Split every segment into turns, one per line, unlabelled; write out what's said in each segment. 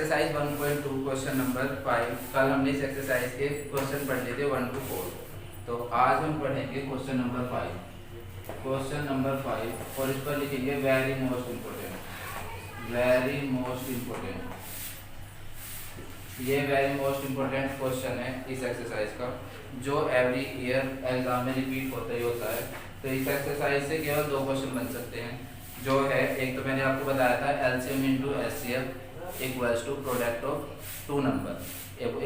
Exercise 1.2 question number 5। कल हमने इस एक्सरसाइज के क्वेश्चन पढ़ लिए थे 1 to 4। तो आज हम पढ़ेंगे क्वेश्चन नंबर 5। क्वेश्चन नंबर 5 और इस पर लिखेंगे very most important. Very most important, ये वेरी मोस्ट इम्पोर्टेंट क्वेश्चन है इस एक्सरसाइज का, जो एवरी ईयर एग्जाम में रिपीट होता ही होता है। तो इस एक्सरसाइज से केवल दो क्वेश्चन बन सकते हैं, जो है एक तो मैंने आपको बताया था LCM into HCF equals to product of two number.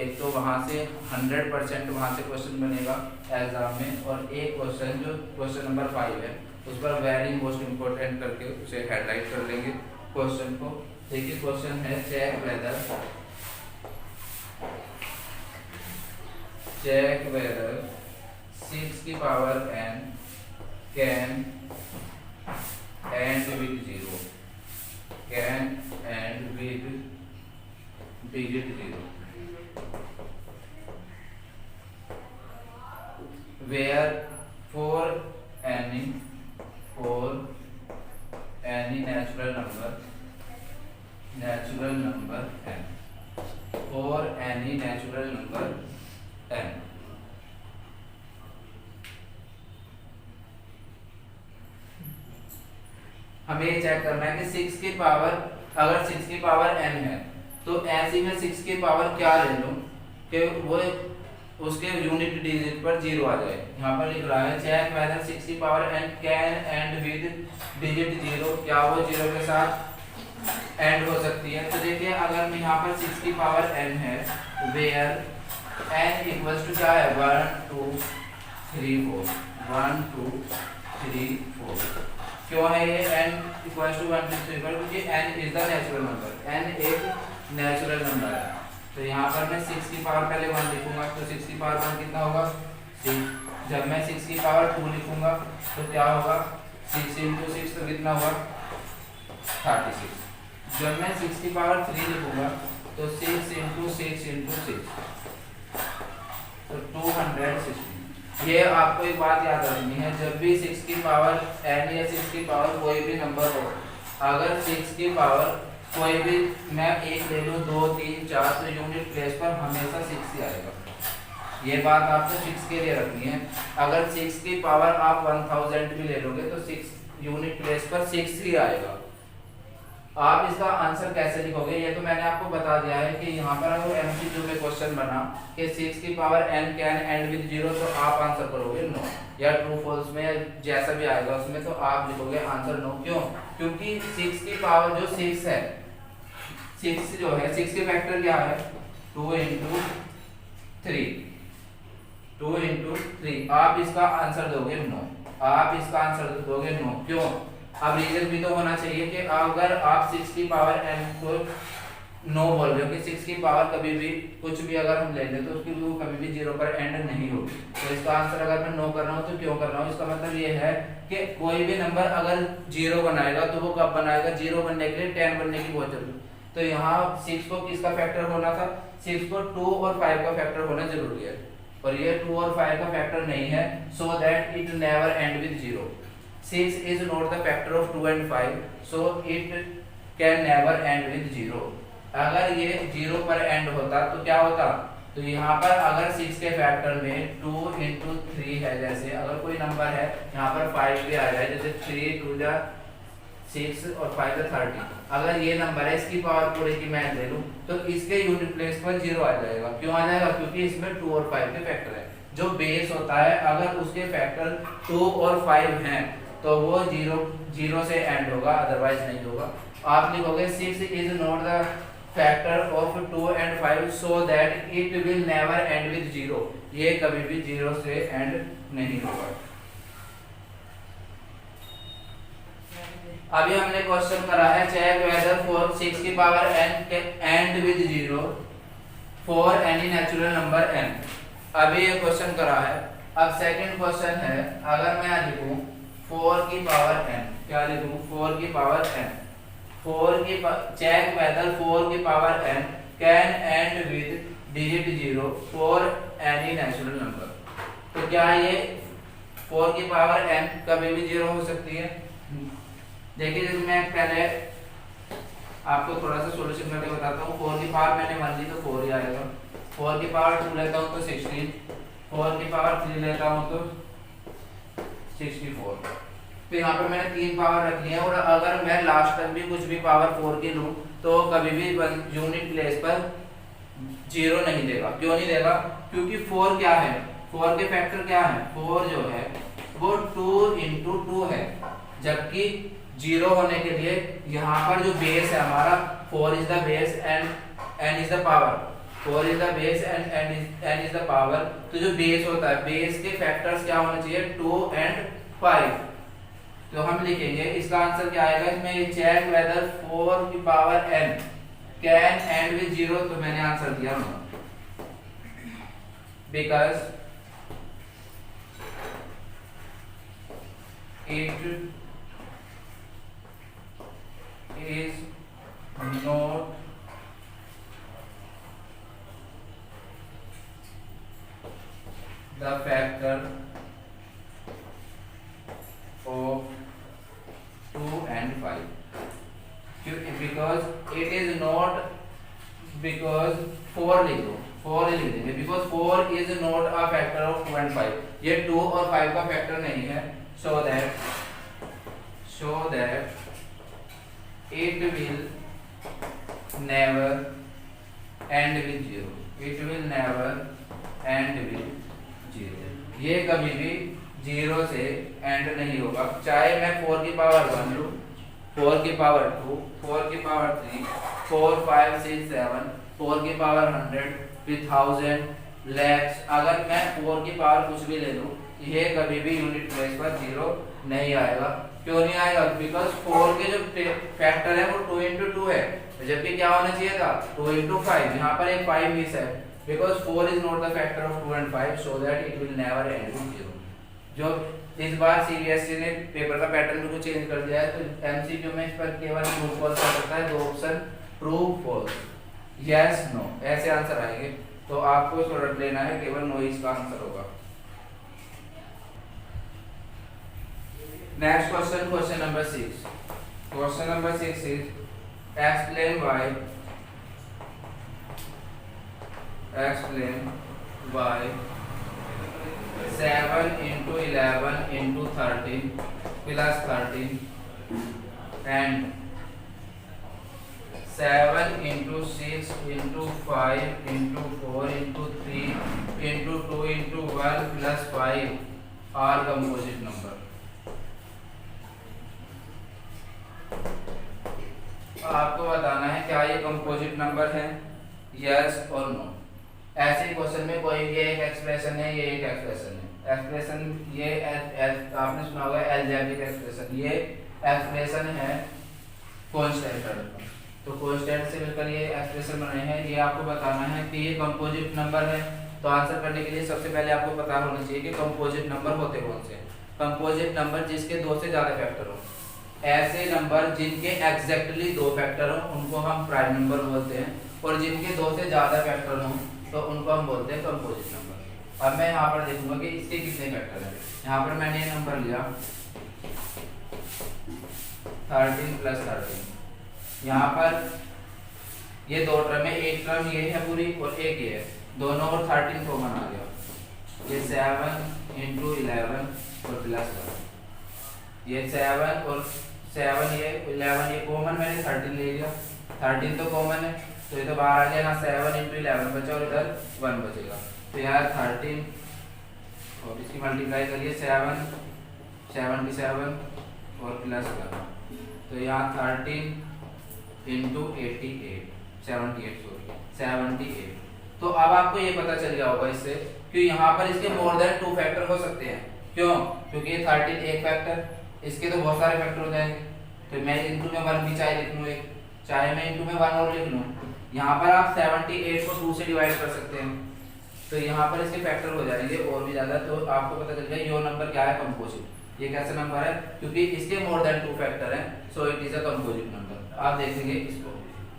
एक तो वहाँ से 100% वहाँ से क्वेश्चन बनेगा एग्जाम में, और एक क्वेश्चन जो क्वेश्चन नंबर 5 है उस पर वेरी मोस्ट इम्पोर्टेंट करके उसे हेडलाइट कर लेंगे क्वेश्चन को। देखिए क्वेश्चन है चेक वेदर 6 की power n can and with 0, can and with digit 0, where for any natural number n, for any natural number n, हमें ये चेक करना है कि 6 की पावर, अगर 6 की पावर n है तो ऐसी में 6 की पावर क्या ले लूं कि वो उसके यूनिट डिजिट पर 0 आ जाए। यहाँ पर लिख रहा है चेक वेदर 6 की power n can and with digit 0, क्या वो 0 के साथ एंड हो सकती है। तो देखिए अगर मैं यहाँ पर 6 की पावर n है, वेयर n इक्वल्स टू क्या है 1 2 3 4, 1 2 3 4। क्यों है ये n इक्वल्स टू 1 2 3 4? क्योंकि n is the natural number, n एक नेचुरल नंबर है। तो यहाँ पर मैं 6 की पावर पहले 1 लिखूंगा, तो 6 की पावर 1 कितना होगा 6। जब मैं 6 की पावर 2 लिखूंगा तो क्या होगा 6 इंटू 6 तो कितना होगा 36। जब मैं 6 की पावर 3 लिखूंगा तो 6 इंटू 6 इंटू 6 तो 260। ये आपको एक बात याद रखनी है, जब भी 6 की पावर n या 6 की पावर कोई भी नंबर हो, अगर 6 की पावर कोई भी मैं एक ले लूँ 2 3 4 तो यूनिट प्लेस पर हमेशा 6 ही आएगा। ये बात आपको 6 के लिए रखनी है। अगर 6 की पावर आप 1000 भी ले लोगे तो 6 यूनिट प्लेस पर 6 ही आएगा। आप इसका आंसर कैसे लिखोगे ये तो मैंने आपको बता दिया है कि यहाँ पर अगर एमसीक्यू में क्वेश्चन बना कि 6 की power n can and with 0, तो आप आंसर करोगे नो, या ट्रू फॉल्स में जैसा भी आएगा उसमें तो आप लिखोगे आंसर नो। क्यों? क्योंकि 6 की पावर जो 6 है, 6 जो है 6 के फैक्टर क्या है 2 इंटू 3, 2 इंटू 3। आप इसका आंसर दोगे नो, आप इसका आंसर दोगे नो। क्यों? अब रीजन भी तो होना चाहिए कि अगर आप 6 की पावर n को नो बोल रहे हो कि 6 की पावर कभी भी कुछ भी अगर हम ले लें तो उसकी वो कभी भी 0 पर एंड नहीं होगी। तो इसका आंसर अगर मैं नो कर रहा हूँ तो क्यों कर रहा हूँ, इसका मतलब ये है कि कोई भी नंबर अगर 0 बनाएगा तो वो कब बनाएगा, 0 बनने के लिए 10 बनने की बहुत जरूरी। तो यहाँ 6 को किसका फैक्टर होना था, 6 को 2 और 5 का फैक्टर होना जरूरी है, और ये 2 और 5 का फैक्टर नहीं है, so that it never and with 0। 6 is not the factor of 2 and 5, so it can never end with 0। अगर ये 0 पर एंड होता तो क्या होता, तो यहाँ पर अगर 6 के फैक्टर में 2 इंटू 3 है, जैसे अगर कोई नंबर है यहाँ पर 5 भी आ जाए, जैसे 3 2 जा 6 और 5 जा 30, अगर ये नंबर है इसकी पावर पूरे की मैं ले लूँ तो इसके यूनिट प्लेस पर 0 आ जाएगा। क्यों आ जाएगा? क्योंकि इसमें 2 और 5 के फैक्टर है। जो बेस होता है अगर उसके फैक्टर 2 और 5 हैं तो वो 0 से एंड होगा, अदरवाइज नहीं होगा। आप लिखोगे 6 is not the factor of 2 and 5 so that it will never and with 0। ये कभी भी 0 से एंड नहीं होगा। अभी हमने क्वेश्चन करा है चेक वेदर फॉर 6 की power n and with 0 for any natural number n। अभी ये क्वेश्चन करा है। अब सेकंड क्वेश्चन है, अगर मैं लिखूं 4 की पावर n, क्या लिखूं 4 की पावर n, 4 की चेक वेदर 4 की power n can and with digit 0 for any natural number. तो क्या ये 4 की पावर n कभी भी 0 हो सकती है? देखिए मैं पहले आपको थोड़ा सा सोल्यूशन करके बताता हूँ। 4 की पावर मैंने 1 ली तो 4 ही आएगा, 4 की पावर 2 लेता हूँ तो 16, 4 की पावर 3 लेता हूँ तो 64। तो यहाँ पर मैंने 3 पावर रख ली है, और अगर मैं लास्ट तक भी कुछ भी पावर 4 की लूँ तो कभी भी यूनिट प्लेस पर 0 नहीं देगा। क्यों नहीं देगा? क्योंकि 4 क्या है, 4 के फैक्टर क्या है, 4 जो है वो 2 इंटू 2 है, जबकि 0 होने के लिए यहाँ पर जो बेस है हमारा 4 is the base and n is the power, 4 is the base and n is the power. तो जो बेस होता है, बेस के फैक्टर्स क्या होने चाहिए, 2 एंड 5। तो हम लिखेंगे इसका आंसर क्या आएगा, इसमें ये चेक वेदर 4 की power n can and with 0, तो मैंने आंसर दिया because it is not the factor of 2 and 5, because it is not, because 4 लिख दो, 4 ही लिख देंगे, because 4 is not a factor of 2 and 5, ये 2 और 5 का फैक्टर नहीं है। so that it will never end with 0, it will never end with 0, ये कभी भी 0 से एंड नहीं होगा, चाहे मैं 4 की पावर 1 लूं, 4 की पावर 2, 4 की पावर 3, 4 5 6 7, 4 की पावर 100 फिर 1000 लैक्स, अगर मैं 4 की पावर कुछ भी ले लूं, ये कभी भी यूनिट प्लेस पर 0 नहीं आएगा। क्यों नहीं आएगा? बिकॉज 4 के जो फैक्टर है वो 2 इंटू 2 है, जबकि क्या होना चाहिए था 2 इंटू 5, यहाँ पर एक 5 मिस है, because 4 is not the factor of 2 and 5, so that it will never and with 0। जो इस बार सीबीएसई ने पेपर का पैटर्न बिल्कुल चेंज कर दिया है, तो एमसीक्यू में इस पर केवल ट्रू फॉल्स आ सकता है, दो option true false, yes no ऐसे आंसर आएंगे, तो आपको इसको रट लेना है, केवल नो इसका आंसर होगा। Next question, question number 6। Question number 6 is explain why 7 into 11 into 13 plus 13 and 7 into 6 into 5 into 4 into 3 into 2 into 1 plus 5 are composite number। आपको बताना है क्या ये कंपोजिट नंबर है, यस और नो। ऐसे क्वेश्चन में कोई ये एक एक्सप्रेशन है, ये एक एक्सप्रेशन है, एक्सप्रेशन ये आपने सुना होगा अलजेब्रिक एक्सप्रेशन, ये एक्सप्रेशन है कांस्टेंट का, तो कांस्टेंट से मिलकर ये एक्सप्रेशन बने हैं। ये आपको बताना है कि ये कंपोजिट नंबर है, तो आंसर करने के लिए सबसे पहले आपको पता होना चाहिए कि कंपोजिट नंबर होते कौन से। कंपोजिट नंबर जिसके 2 से ज्यादा फैक्टर हो, ऐसे नंबर जिनके एग्जैक्टली 2 फैक्टर हो उनको हम प्राइम नंबर बोलते हैं, और जिनके 2 से ज्यादा फैक्टर हो तो उनको हम बोलते हैं कंपोजिट नंबर। अब मैं यहाँ पर देखूंगा कि इसके कितने फैक्टर हैं। यहाँ पर मैंने ये नंबर लिया 13 प्लस 13, यहाँ पर ये 2 टर्म है, एक टर्म ये है पूरी और एक ये है, दोनों और 13 कॉमन आ गया, ये 7 इंटू 11 और प्लस 1, ये 7 और 7 ये 11 ये कॉमन, मैंने 13 ले लिया, 13 तो कॉमन है तो ये तो बाहर आ गया ना, 7 इंटू 11 बचा और इधर 1 बचेगा, तो यार 13 और इसकी मल्टीप्लाई करिए 7 की 7 और प्लस 1, तो यहाँ 13 इंटू 78, तो अब आपको ये पता चल गया होगा इससे कि यहाँ पर इसके मोर देन 2 फैक्टर हो सकते हैं। क्यों? क्योंकि ये 13 एक फैक्टर, इसके तो बहुत सारे फैक्टर हो जाएंगे, तो मैं इंटू में 1 भी चाहे लिख लूँ, एक चाहे मैं इंटू में 1 और लिख लूँ, यहाँ पर आप 78 को 2 से डिवाइड कर सकते हैं, तो यहाँ पर इसके फैक्टर हो जाएंगे और भी ज्यादा, तो आपको पता चल गया ये नंबर क्या है, कंपोजिट। ये कैसा नंबर है? क्योंकि इसके मोर देन 2 फैक्टर हैं, so it is a composite number. आप देखेंगे इसको,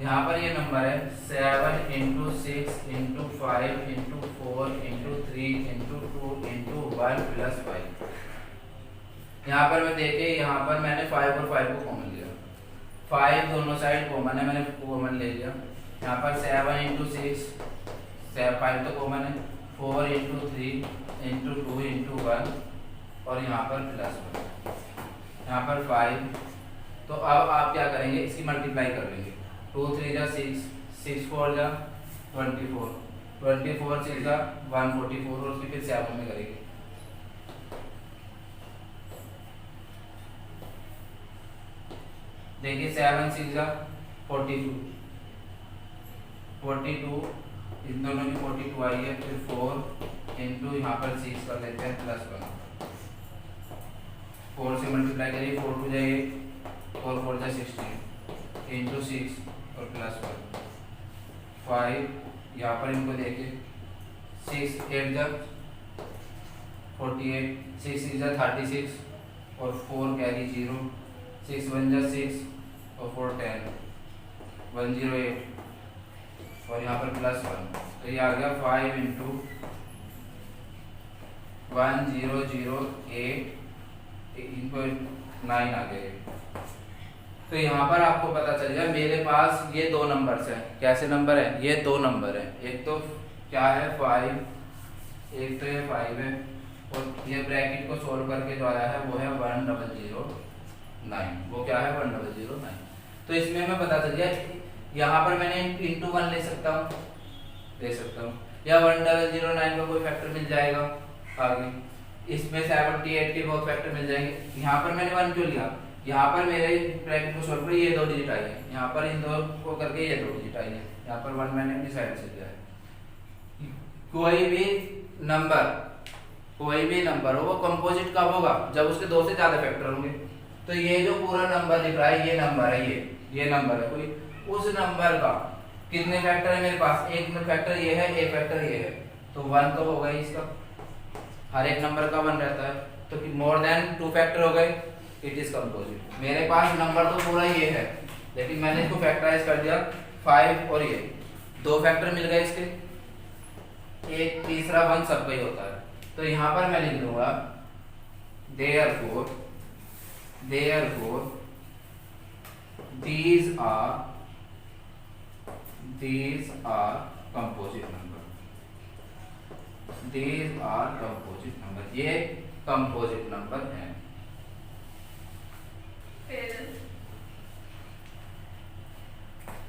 यहाँ पर ये नंबर है 7 into 6 into 5 into 4 into 3 into 2 into 1 plus 5। यहाँ पर मैं देखे, यहाँ पर मैंने 5 और 5 को कॉमन लिया, 5 दोनों साइड कॉमन है, मैंने कॉमन ले लिया। यहाँ पर 7 इंटू 6, 5 तो कॉमन है, 4 इंटू 3 इंटू 2 इंटू 1 और यहाँ पर +1, यहाँ पर 5। तो अब आप क्या करेंगे, इसकी मल्टीप्लाई कर लेंगे। 2 3 जा 6, 6 4 जा 24, 24 6 जा 144 और उसकी फिर 7 में करेंगे। देखिए 7 6 जा 42, 42 इन दोनों की 42 आई है, फिर 4 इंटू यहाँ पर 6 कर लेते हैं +1, 4 से मल्टीप्लाई करिए, 4 2 जाइए, 4 4 जा 16 इंटू 6 और +1, 5 यहाँ पर इनको देखिए, 6 8 जा 48, 6 6 जा 36 और 4 कैरी 0, 6 1 जा 6 और 4 10, 108 और यहाँ पर +1। तो ये आ गया 5 इंटू 1008 इनको 9 आ गए। तो यहाँ पर आपको पता चल गया मेरे पास ये दो नंबर्स हैं। कैसे नंबर है? ये दो नंबर है, एक तो क्या है 5, एक तो ये 5 है और ये ब्रैकेट को सोल्व करके जो आया है वो है 1009। वो क्या है 1009। तो इसमें हमें पता चल गया, यहाँ पर मैंने इंटू 1 ले सकता हूँ, या 1009 का कोई फैक्टर मिल जाएगा आगे। इसमें 78 के बहुत फैक्टर मिल जाएंगे। यहाँ पर मैंने 1 क्यों लिया? यहाँ पर मेरे ब्रैकेट को सोल्व कर ये दो डिजिट आई है, यहाँ पर इन दो को करके ये दो डिजिट आई है, यहाँ पर 1 मैंने अपनी साइड से लिया है। कोई भी नंबर हो वो कंपोजिट कब होगा? जब उसके दो से ज्यादा फैक्टर होंगे। तो ये जो पूरा नंबर दिख रहा है ये नंबर है, ये नंबर है कोई, उस नंबर का कितने फैक्टर है मेरे पास? एक में फैक्टर ये है, एक फैक्टर ये है, तो 1 तो होगा ही इसका, हर एक नंबर का 1 रहता है। तो मोर देन 2 फैक्टर हो गए, इट इज कंपोजिट। मेरे पास नंबर तो पूरा ये है लेकिन मैंने इसको फैक्टराइज कर दिया 5 और ये 2 फैक्टर मिल गए इसके, एक तीसरा 1 सबका ही होता है। तो यहाँ पर मैं लिख दूंगा therefore these are composite number, ये कंपोजिट नंबर है।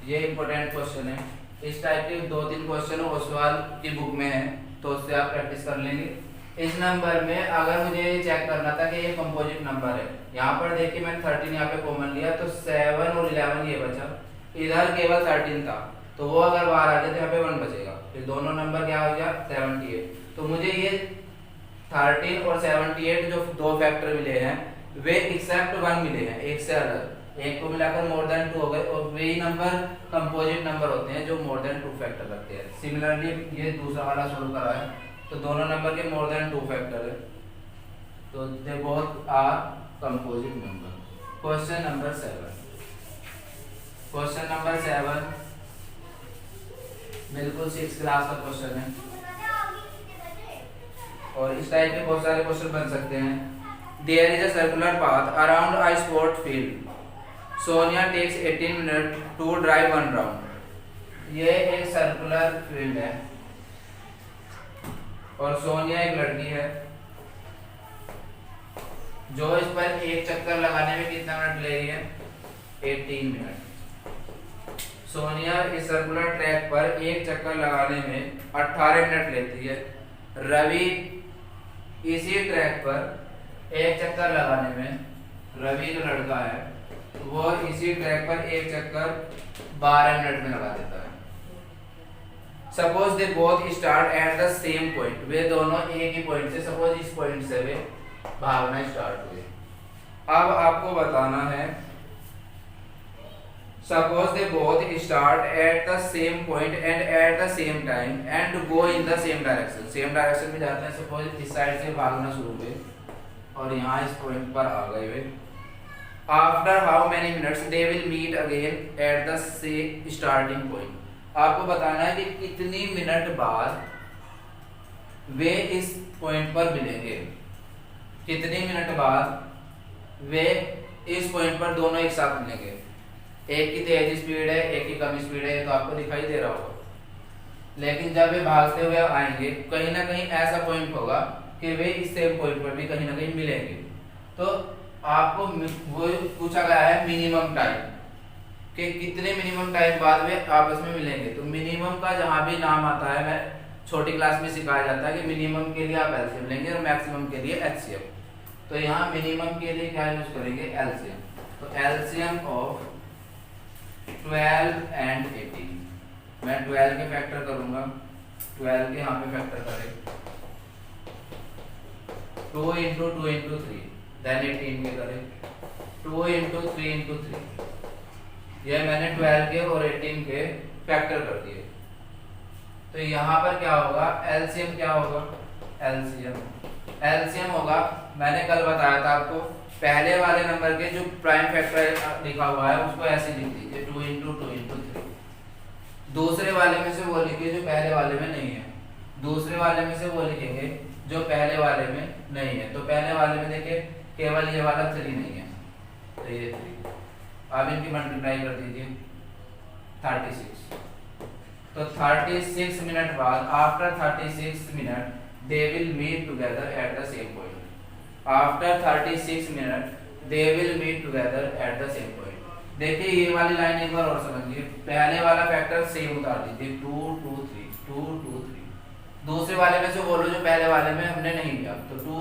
ये इंपॉर्टेंट क्वेश्चन है। इस टाइप के 2-3 क्वेश्चन ओसवाल की बुक में है, तो उससे आप प्रैक्टिस कर लेंगे। इस नंबर में अगर मुझे ये चेक करना था कि ये कंपोजिट नंबर है, यहाँ पर देखिए मैंने 13 यहाँ पे कॉमन लिया तो 7 और 11 ये बचा, इधर केवल 13 था तो वो अगर बाहर आ जाए तो यहाँ पे 1 बचेगा, फिर दोनों नंबर क्या हो गया 78। तो मुझे ये 13 और 78 जो 2 फैक्टर मिले हैं वे एक्सेप्ट 1 मिले हैं, एक से अलग, एक को मिलाकर मोर देन 2 हो गए और वही नंबर कंपोजिट नंबर होते हैं जो मोर देन 2 फैक्टर रखते हैं। सिमिलरली ये दूसरा वाला सोल्व करा है तो दोनों नंबर के मोर देन 2 फैक्टर है, तो they both are composite number. Question number 7 बिल्कुल 6th क्लास का क्वेश्चन है और इस टाइप के बहुत सारे क्वेश्चन बन सकते हैं। There is a circular path around a sport field. Sonia takes 18 minutes to drive 1 round. ये एक सर्कुलर फील्ड है और सोनिया एक लड़की है जो इस पर एक चक्कर लगाने में कितना मिनट ले रही है? 18 मिनट। सोनिया इस सर्कुलर ट्रैक पर एक चक्कर लगाने में 18 मिनट लेती है। रवि इसी ट्रैक पर एक चक्कर लगाने में, रवि जो लड़का है वो इसी ट्रैक पर एक चक्कर 12 मिनट में लगा देता है। Suppose they both start at the same point, वे दोनों एक ही पॉइंट से, सपोज इस पॉइंट से वे भागना स्टार्ट हुए। अब आपको बताना है suppose they both start at the same point and at the same time and go in the same direction. Same direction में जाते हैं, सपोज इस साइड से भागना शुरू हुए और यहाँ इस पॉइंट पर आ गए वे। After how many minutes they will meet again at the same starting point. आपको बताना है कि कितनी मिनट बाद वे इस पॉइंट पर मिलेंगे, कितनी मिनट बाद वे इस पॉइंट पर दोनों एक साथ मिलेंगे। एक की तेज स्पीड है, एक की कम स्पीड है, ये तो आपको दिखाई दे रहा होगा। लेकिन जब ये भागते हुए आएंगे कहीं ना कहीं ऐसा पॉइंट होगा कि वे इस सेम पॉइंट पर भी कहीं ना कहीं मिलेंगे। तो आपको वो पूछा गया है मिनिमम टाइम कि कितने मिनिमम टाइम बाद वे आपस में मिलेंगे। तो मिनिमम का जहां भी नाम आता है, मैं छोटी क्लास में सिखाया जाता है कि मिनिमम के लिए आप एलसीएम लेंगे और मैक्सिमम के लिए एचसीएफ। तो यहाँ मिनिमम के लिए क्या यूज करेंगे, एलसीएम। तो एलसीएम ऑफ 12 एंड 18, मैं 12 के फैक्टर करूंगा, 12 के यहाँ पे फैक्टर करें 2 इंटू 2 इंटू 3, देन 18 के करें 2 इंटू 3 इंटू 3। यह मैंने 12 के और 18 के फैक्टर कर दिए। तो यहाँ पर क्या होगा, एलसीएम क्या होगा, एलसीएम होगा, मैंने कल बताया था आपको, पहले वाले नंबर के जो प्राइम फैक्टर लिखा हुआ है उसको ऐसे लिख दीजिए 2 इंटू 2 इंटू 3। दूसरे वाले में से वो लिखिए जो पहले वाले में नहीं है, दूसरे वाले में से वो लिखेंगे जो पहले वाले में नहीं है। तो पहले वाले में देखिए केवल ये वाला 3 नहीं है, तो ये 3। अब इनकी मल्टीप्लाई कर दीजिए 36। तो 36 मिनट बाद, after 36 minute they will meet together at the same point. After 36 minute they will meet together at the same point. देखिए ये वाली लाइन एक बार और समझिए, पहले वाला फैक्टर सेम उतार दीजिए 2 2 3 2 2 3। दूसरे वाले में से बोलो जो पहले वाले में हमने नहीं लिया, तो 2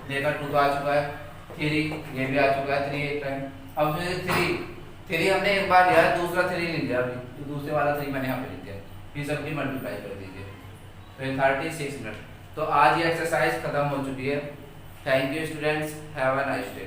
देखा 2 तो आ चुका है, 3 ये भी आ चुका है 3 एक टाइम। अब उसमें 3 हमने एक बार लिया, दूसरा 3 नहीं लिया अभी, तो दूसरे वाला 3 मैंने यहाँ पे लिख दिया। फिर सबकी मल्टीप्लाई कर दीजिए, तो 36 मिनट। तो आज ये एक्सरसाइज खत्म हो चुकी है। Thank you students, have a nice day.